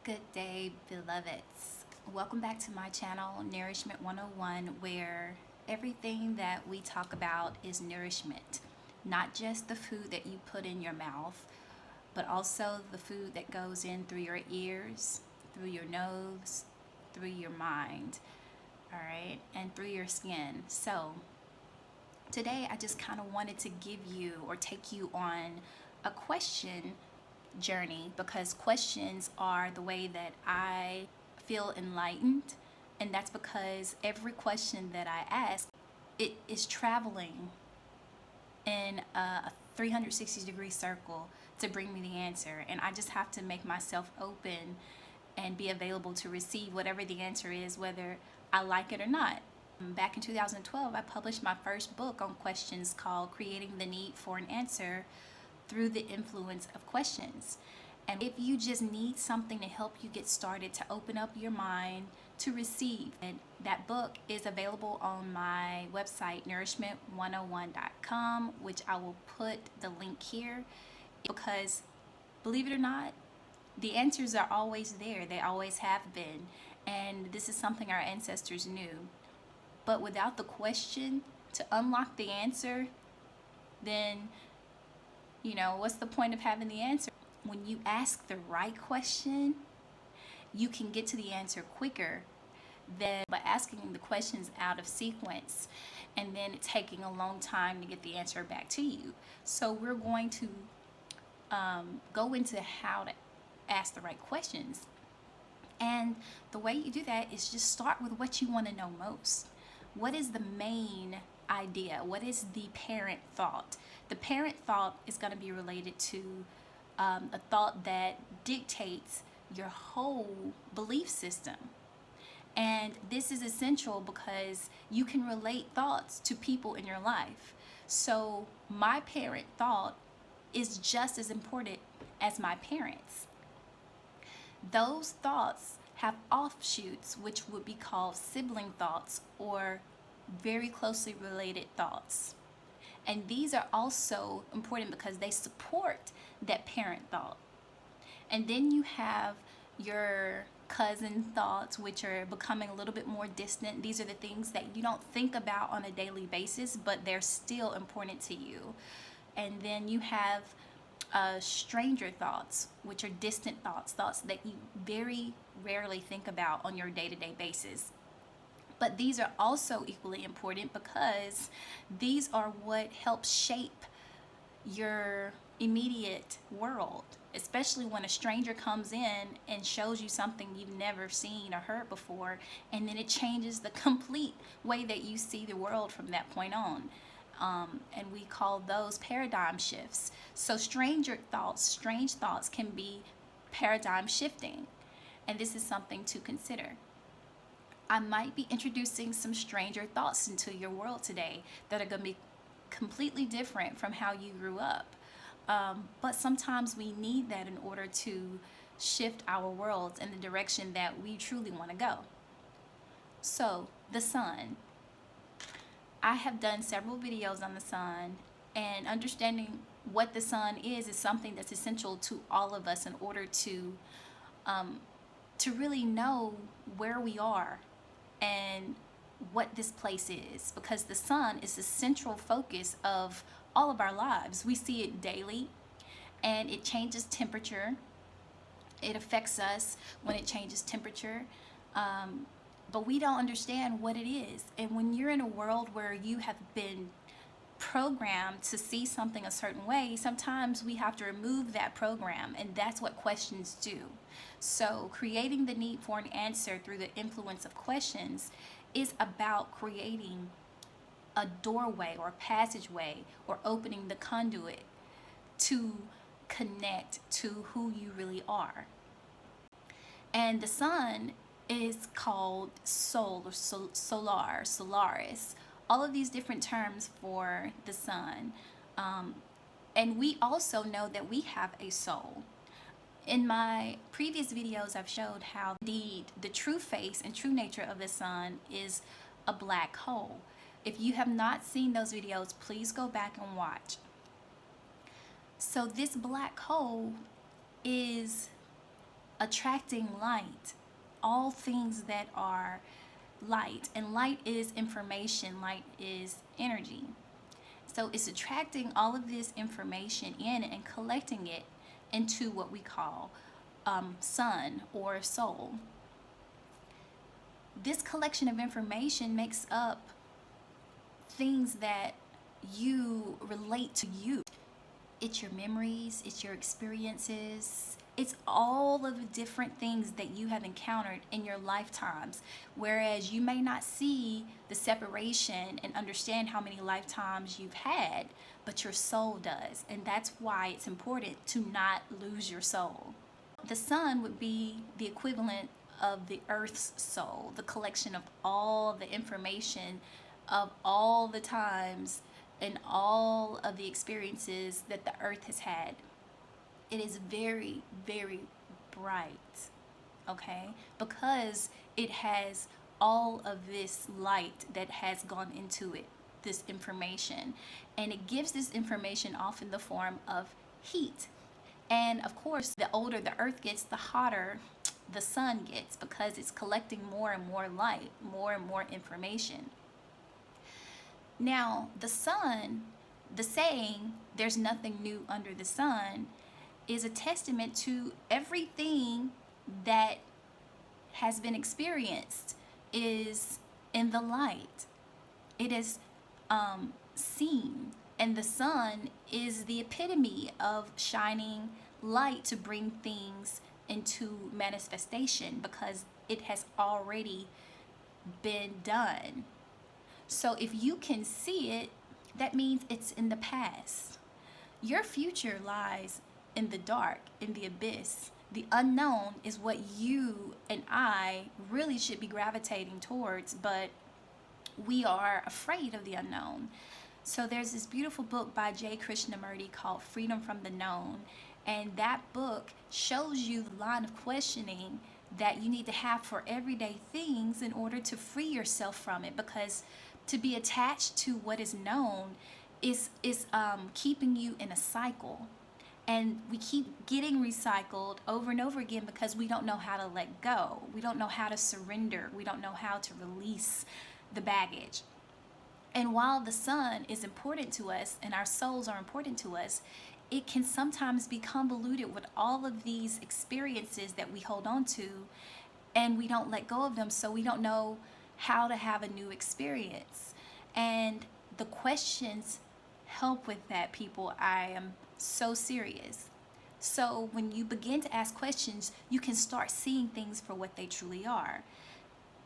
Good day, beloveds. Welcome back to my channel, Nourishment 101, where everything that we talk about is nourishment. Not just the food that you put in your mouth, but also the food that goes in through your ears, through your nose, through your mind, all right, and through your skin. So today I just kind of wanted to give you or take you on a question journey, because questions are the way that I feel enlightened, and that's because every question that I ask, it is traveling in a 360-degree circle to bring me the answer, and I just have to make myself open and be available to receive whatever the answer is, whether I like it or not. Back in 2012, I published my first book on questions called Creating the Need for an Answer Through the Influence of Questions. And if you just need something to help you get started, to open up your mind to receive, and that book is available on my website, nourishment101.com, which I will put the link here, because believe it or not, the answers are always there. They always have been. And this is something our ancestors knew. But without the question to unlock the answer, then what's the point of having the answer? When you ask the right question, you can get to the answer quicker than by asking the questions out of sequence and then taking a long time to get the answer back to you. So we're going to go into how to ask the right questions. And the way you do that is just start with what you want to know most. What is the main idea? What is the parent thought? The parent thought is going to be related to a thought that dictates your whole belief system. And this is essential because you can relate thoughts to people in your life. So my parent thought is just as important as my parents. Those thoughts have offshoots, which would be called sibling thoughts or very closely related thoughts. And these are also important because they support that parent thought. And then you have your cousin thoughts, which are becoming a little bit more distant. These are the things that you don't think about on a daily basis, but they're still important to you. And then you have stranger thoughts, which are distant thoughts, thoughts that you very rarely think about on your day-to-day basis. But these are also equally important because these are what helps shape your immediate world, especially when a stranger comes in and shows you something you've never seen or heard before, and then it changes the complete way that you see the world from that point on. And we call those paradigm shifts. So strange thoughts can be paradigm shifting, and this is something to consider. I might be introducing some stranger thoughts into your world today that are going to be completely different from how you grew up. But sometimes we need that in order to shift our worlds in the direction that we truly want to go. So, the sun. I have done several videos on the sun, and understanding what the sun is something that's essential to all of us in order to really know where we are and what this place is, because the sun is the central focus of all of our lives. We see it daily, and it changes temperature. It affects us when it changes temperature, but we don't understand what it is. And when you're in a world where you have been programmed to see something a certain way, sometimes we have to remove that program, and that's what questions do. So creating the need for an answer through the influence of questions is about creating a doorway or passageway or opening the conduit to connect to who you really are. And the sun is called soul or solar, solaris, all of these different terms for the sun. And we also know that we have a soul. In my previous videos, I've showed how indeed the true face and true nature of the sun is a black hole. If you have not seen those videos, please go back and watch. So this black hole is attracting light, all things that are light. And light is information, light is energy. So it's attracting all of this information in and collecting it into what we call sun or soul. This collection of information makes up things that you relate to you. It's your memories, it's your experiences, it's all of the different things that you have encountered in your lifetimes. Whereas you may not see the separation and understand how many lifetimes you've had, but your soul does. And that's why it's important to not lose your soul. The sun would be the equivalent of the earth's soul, the collection of all the information of all the times and all of the experiences that the earth has had. It is very, very bright, okay? Because it has all of this light that has gone into it, this information. And it gives this information off in the form of heat. And of course, the older the earth gets, the hotter the sun gets, because it's collecting more and more light, more and more information. Now, the sun, the saying, there's nothing new under the sun, is a testament to everything that has been experienced is in the light. It is seen. And the sun is the epitome of shining light to bring things into manifestation, because it has already been done. So if you can see it, that means it's in the past. Your future lies in the dark, in the abyss. The unknown is what you and I really should be gravitating towards, but we are afraid of the unknown. So there's this beautiful book by J. Krishnamurti called Freedom from the Known. And that book shows you the line of questioning that you need to have for everyday things in order to free yourself from it. Because to be attached to what is known is keeping you in a cycle. And we keep getting recycled over and over again because we don't know how to let go. We don't know how to surrender. We don't know how to release the baggage. And while the sun is important to us and our souls are important to us, it can sometimes be convoluted with all of these experiences that we hold on to, and we don't let go of them, so we don't know how to have a new experience. And the questions help with that, people. I am so serious. So when you begin to ask questions, you can start seeing things for what they truly are.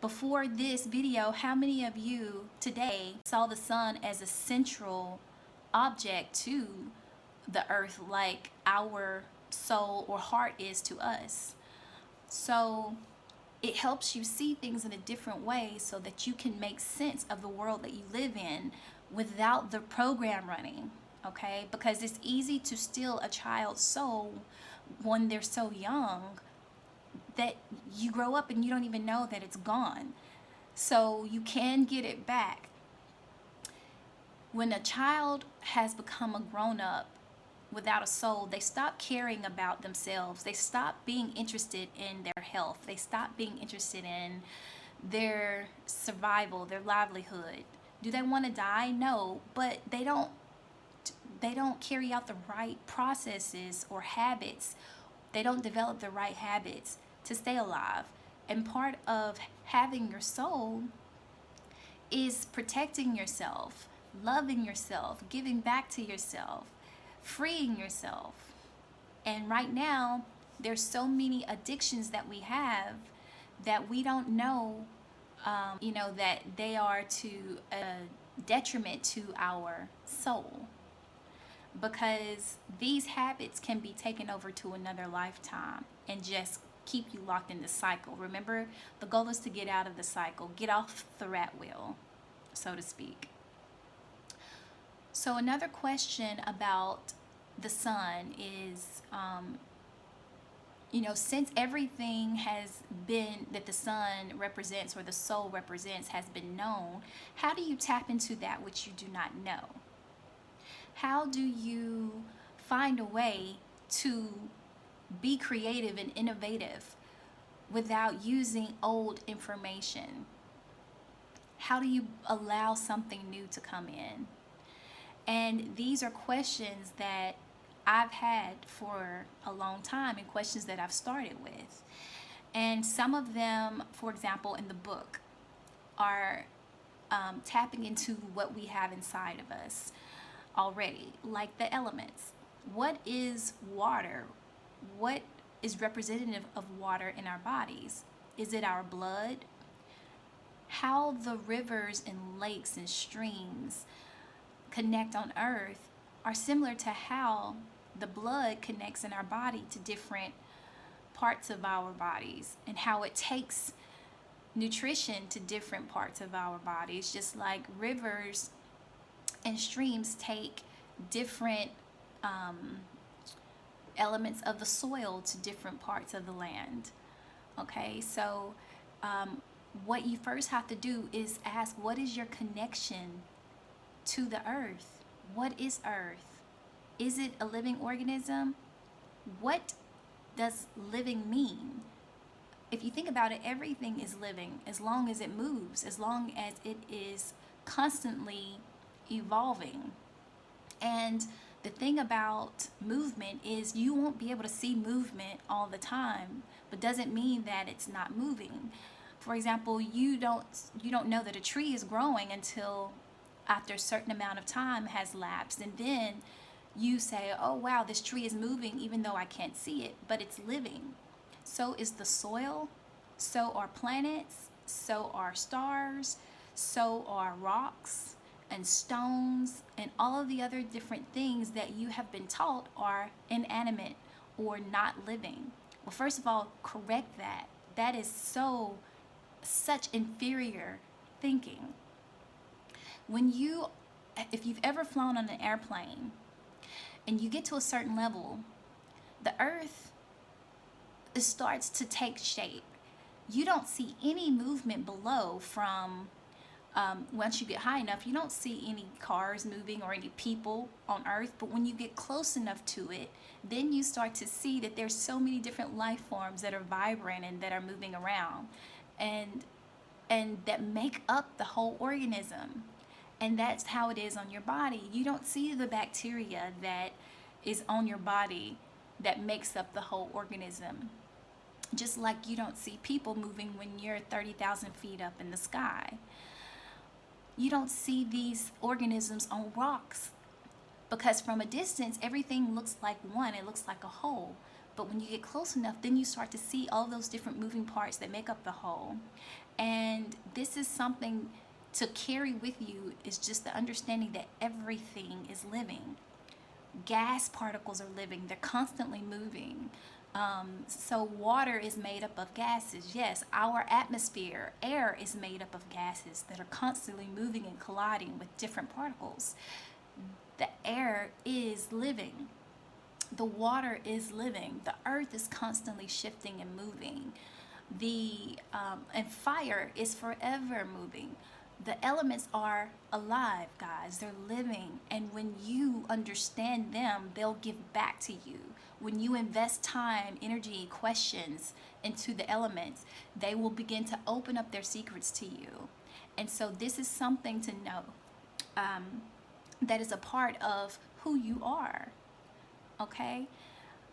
Before this video, how many of you today saw the sun as a central object to the earth, like our soul or heart is to us? So it helps you see things in a different way so that you can make sense of the world that you live in without the program running, okay? Because it's easy to steal a child's soul when they're so young that you grow up and you don't even know that it's gone. So you can get it back. When a child has become a grown-up without a soul, they stop caring about themselves. They stop being interested in their health. They stop being interested in their survival, their livelihood. Do they want to die? No, but they don't carry out the right processes or habits. They don't develop the right habits to stay alive. And part of having your soul is protecting yourself, loving yourself, giving back to yourself, freeing yourself. And right now, there's so many addictions that we have that we don't know, that they are to a detriment to our soul. Because these habits can be taken over to another lifetime and just keep you locked in the cycle. Remember, the goal is to get out of the cycle, get off the rat wheel, so to speak. So another question about the sun is, since everything has been that the sun represents or the soul represents has been known, how do you tap into that which you do not know? How do you find a way to be creative and innovative without using old information? How do you allow something new to come in? And these are questions that I've had for a long time and questions that I've started with. And some of them, for example, in the book, are tapping into what we have inside of us already, like the elements. What is water? What is representative of water in our bodies? Is it our blood? How the rivers and lakes and streams connect on earth are similar to how the blood connects in our body to different parts of our bodies, and how it takes nutrition to different parts of our bodies, just like rivers and streams take different elements of the soil to different parts of the land. Okay, so what you first have to do is ask, what is your connection to the earth? What is earth? Is it a living organism? What does living mean? If you think about it, everything is living as long as it moves, as long as it is constantly evolving. And the thing about movement is you won't be able to see movement all the time, but doesn't mean that it's not moving. For example, you don't know that a tree is growing until after a certain amount of time has lapsed, and then you say, oh wow, this tree is moving even though I can't see it, but it's living. So is the soil, so are planets, so are stars, so are rocks and stones, and all of the other different things that you have been taught are inanimate or not living. Well, first of all, correct that. That is such inferior thinking. If you've ever flown on an airplane and you get to a certain level, the earth starts to take shape. You don't see any movement below from once you get high enough. You don't see any cars moving or any people on earth, but when you get close enough to it, then you start to see that there's so many different life forms that are vibrant and that are moving around, and that make up the whole organism. And that's how it is on your body. You don't see the bacteria that is on your body that makes up the whole organism. Just like you don't see people moving when you're 30,000 feet up in the sky. You don't see these organisms on rocks because from a distance, everything looks like one. It looks like a whole. But when you get close enough, then you start to see all those different moving parts that make up the whole. And this is something to carry with you, is just the understanding that everything is living. Gas particles are living. They're constantly moving. So water is made up of gases. Yes, our atmosphere, air, is made up of gases that are constantly moving and colliding with different particles. The air is living. The water is living. The earth is constantly shifting and moving. And fire is forever moving. The elements are alive, guys. They're living. And when you understand them, they'll give back to you. When you invest time, energy, questions into the elements, they will begin to open up their secrets to you. And so this is something to know, that is a part of who you are. Okay?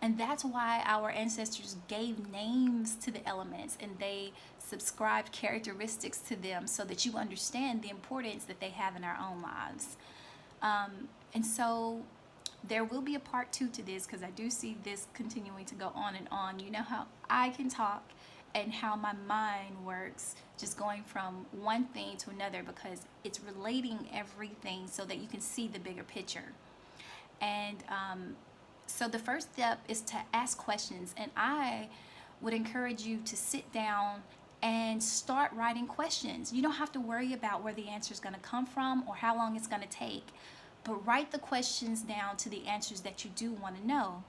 And that's why our ancestors gave names to the elements, and they subscribed characteristics to them so that you understand the importance that they have in our own lives. And so there will be a part 2 to this, because I do see this continuing to go on and on. You know how I can talk and how my mind works, just going from one thing to another, because it's relating everything so that you can see the bigger picture. And so the first step is to ask questions, and I would encourage you to sit down and start writing questions. You don't have to worry about where the answer is going to come from or how long it's going to take, but write the questions down to the answers that you do want to know,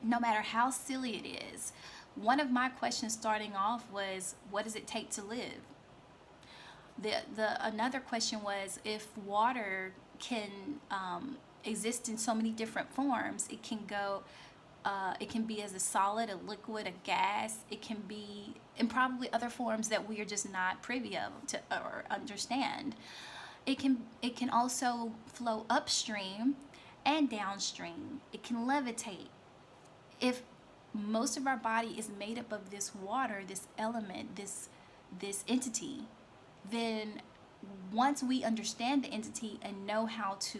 no matter how silly it is. One of my questions starting off was, what does it take to live? Another question was, if water can exist in so many different forms, it can go It can be as a solid, a liquid, a gas. It can be in probably other forms that we are just not privy of to or understand. It can also flow upstream and downstream. It can levitate. If most of our body is made up of this water, this element, this entity, then once we understand the entity and know how to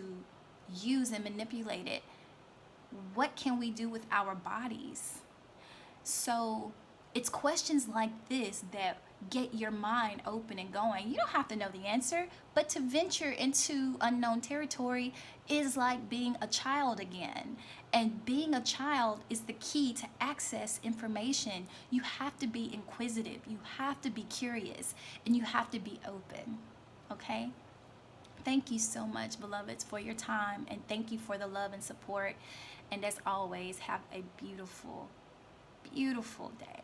use and manipulate it, what can we do with our bodies? So it's questions like this that get your mind open and going. You don't have to know the answer, but to venture into unknown territory is like being a child again. And being a child is the key to access information. You have to be inquisitive, you have to be curious, and you have to be open. Okay? Thank you so much, beloveds, for your time, and thank you for the love and support. And as always, have a beautiful, beautiful day.